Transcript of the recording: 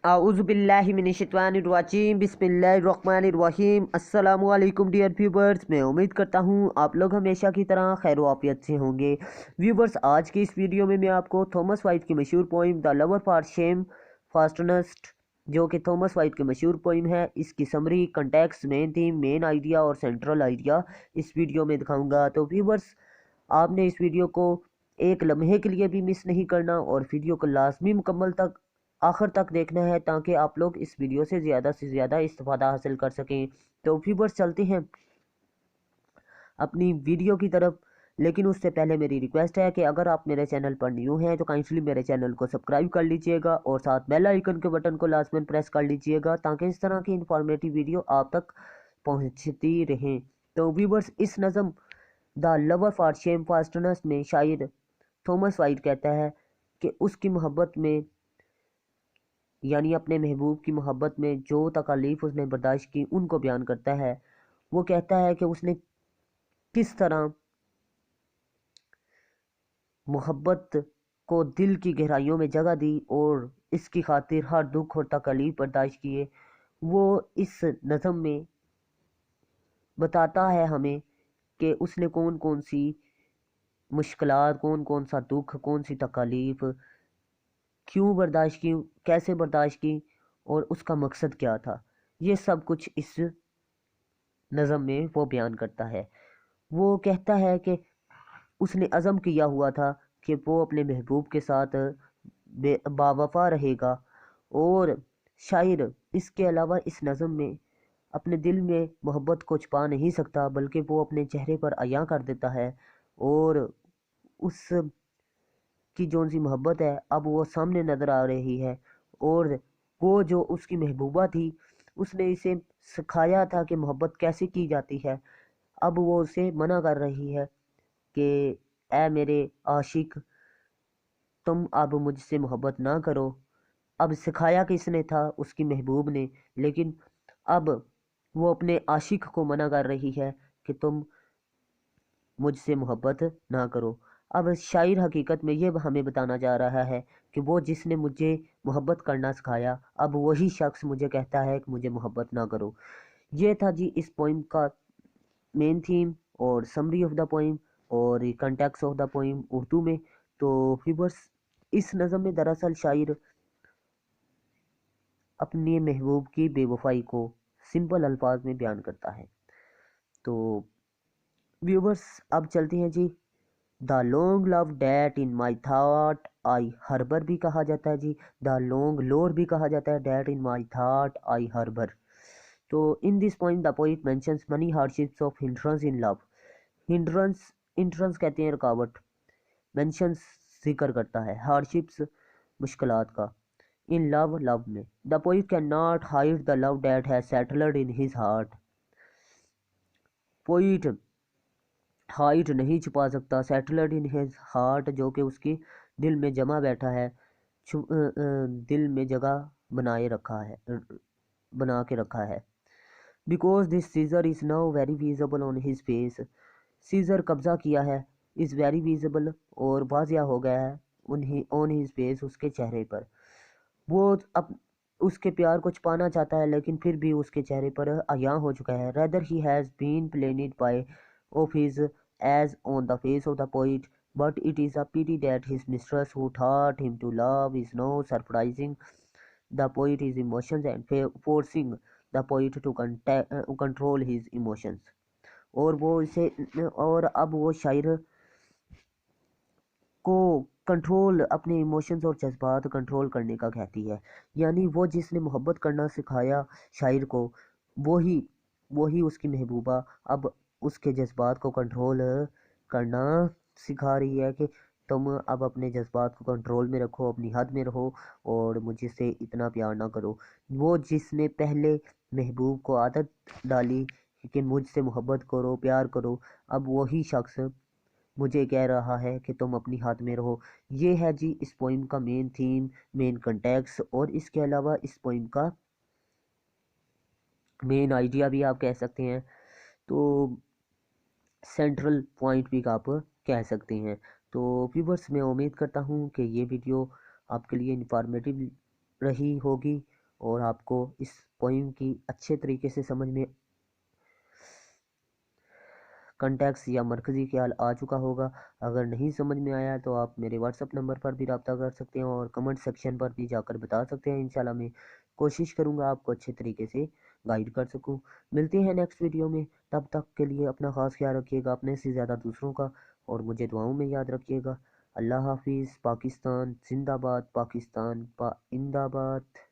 आऊज़ुबिल्लाहिमिनश्शैतानिर्रजीम बिस्मिल्लाहिर्रहमानिर्रहीम। अस्सलामु अलैकुम डियर व्यूवर्स, मैं उम्मीद करता हूँ आप लोग हमेशा की तरह खैर आफियत से होंगे। व्यूवर्स, आज की इस वीडियो में मैं आपको थॉमस वाइट की मशहूर poem the lover for shamefastness, जो कि थॉमस वाइट की मशहूर पोइम है, इसकी summary, context, main theme, main idea और सेंट्रल आइडिया इस वीडियो में दिखाऊंगा। तो व्यूवर्स, आपने इस वीडियो को एक लम्हे के लिए भी मिस नहीं करना और वीडियो को लाजमी मुकम्मल तक आखिर तक देखना है, ताकि आप लोग इस वीडियो से ज़्यादा इस्तेफादा हासिल कर सकें। तो व्यूवर्स, चलते हैं अपनी वीडियो की तरफ। लेकिन उससे पहले मेरी रिक्वेस्ट है कि अगर आप मेरे चैनल पर न्यू हैं तो काइंडली मेरे चैनल को सब्सक्राइब कर लीजिएगा और साथ बेल आइकन के बटन को लाजमन प्रेस कर लीजिएगा, ताकि इस तरह की इंफॉर्मेटिव वीडियो आप तक पहुंचती रहें। तो व्यूवर्स, इस नज़म the lover for shame fastness में शायर थॉमस वाइट कहता है कि उसकी मोहब्बत में, यानी अपने महबूब की मोहब्बत में जो तकालीफ उसने बर्दाश्त की उनको बयान करता है। वो कहता है कि उसने किस तरह मोहब्बत को दिल की गहराइयों में जगह दी और इसकी खातिर हर दुख और तकलीफ बर्दाश्त किए। वो इस नज़म में बताता है हमें कि उसने कौन कौन सी मुश्किलात, कौन कौन सा दुख, कौन सी तकालीफ क्यों बर्दाश्त की, कैसे बर्दाश्त की और उसका मकसद क्या था। ये सब कुछ इस नज़म में वो बयान करता है। वो कहता है कि उसने अज़म किया हुआ था कि वो अपने महबूब के साथ बावफा रहेगा, और शायर इसके अलावा इस नज़म में अपने दिल में मोहब्बत को छुपा नहीं सकता, बल्कि वो अपने चेहरे पर अयां कर देता है। और उस की जो सी मोहब्बत है अब वो सामने नज़र आ रही है, और वो जो उसकी महबूबा थी उसने इसे सिखाया था कि मोहब्बत कैसे की जाती है। अब वो उसे मना कर रही है कि ऐ मेरे आशिक, तुम अब मुझसे मोहब्बत ना करो। अब सिखाया किसने था? उसकी महबूब ने। लेकिन अब वो अपने आशिक को मना कर रही है कि तुम मुझसे मोहब्बत ना करो। अब शायर हकीकत में ये हमें बताना चाह रहा है कि वो जिसने मुझे मोहब्बत करना सिखाया, अब वही शख्स मुझे कहता है कि मुझे मोहब्बत ना करो। ये था जी इस पोइम का मेन थीम और समरी ऑफ द पोइम और context of the poem Urdu में। तो व्यूअर्स, इस नज़म में दरअसल शायर अपने महबूब की बेवफाई को सिंपल अल्फाज में बयान करता है। तो व्यूअर्स, अब चलते हैं जी। The long love that in my thought I harbour भी कहा जाता है जी, द लॉन्ग लोर भी कहा जाता है, that in my thought I harbour. तो in this point the poet mentions many hardships of hindrance in love. Hindrance, hindrance कहते हैं रुकावट, मेंशंस जिक्र करता है, हार्डशिप्स मुश्किलात का, इन लव, लव में। The poet can not hide the love that has settled in his heart. Poet height नहीं छुपा सकता, सेटल्ड इन हिज हार्ट, जो कि उसकी दिल में जमा बैठा है, दिल में जगह बनाए रखा है, बना के रखा है। Because this seizure is now very visible on his face. Seizure कब्जा किया है, इज वेरी विजिबल और वाजिया हो गया है, ऑन हिज फेस, उसके चेहरे पर। वो अब उसके प्यार को छुपाना चाहता है, लेकिन फिर भी उसके चेहरे पर अयां हो चुका है। Rather he has been planned by of his age on the face of the poet, but it is a pity that his mistress who taught him to love is now surprising the poet his emotions and forcing the poet to control his emotions। और वो इसे, और अब वो शायर को control, अपने emotions और जज्बात कंट्रोल करने का कहती है। यानी वो जिसने मोहब्बत करना सिखाया शायर को, वही वही उसकी महबूबा अब उसके जज्बात को कंट्रोल करना सिखा रही है कि तुम अब अपने जज्बात को कंट्रोल में रखो, अपनी हद में रहो और मुझसे इतना प्यार ना करो। वो जिसने पहले महबूब को आदत डाली कि मुझसे मोहब्बत करो, प्यार करो, अब वही शख्स मुझे कह रहा है कि तुम अपनी हाथ में रहो। ये है जी इस पोइम का मेन थीम, मेन कंटेक्स्ट, और इसके अलावा इस पोइम का मेन आइडिया भी आप कह सकते हैं, तो सेंट्रल पॉइंट भी आप कह सकते हैं। तो व्यूवर्स, मैं उम्मीद करता हूँ कि ये वीडियो आपके लिए इंफॉर्मेटिव रही होगी اور آپ کو اس پوئم کی اچھے طریقے سے سمجھ میں کنٹیکس یا مرکزی خیال آ چکا ہوگا۔ اگر نہیں سمجھ میں آیا تو آپ میرے واٹس اپ نمبر پر بھی رابطہ کر سکتے ہیں اور کمنٹ سیکشن پر بھی جا کر بتا سکتے ہیں۔ انشاءاللہ میں کوشش کروں گا آپ کو اچھے طریقے سے گائیڈ کر سکوں۔ ملتے ہیں نیکسٹ ویڈیو میں، تب تک کے لیے اپنا خاص خیال رکھیے گا، اپنے سے زیادہ دوسروں کا، اور مجھے دعاؤں میں یاد رکھیے گا۔ اللہ حافظ۔ پاکستان زندہ باد، پاکستان زندہ باد۔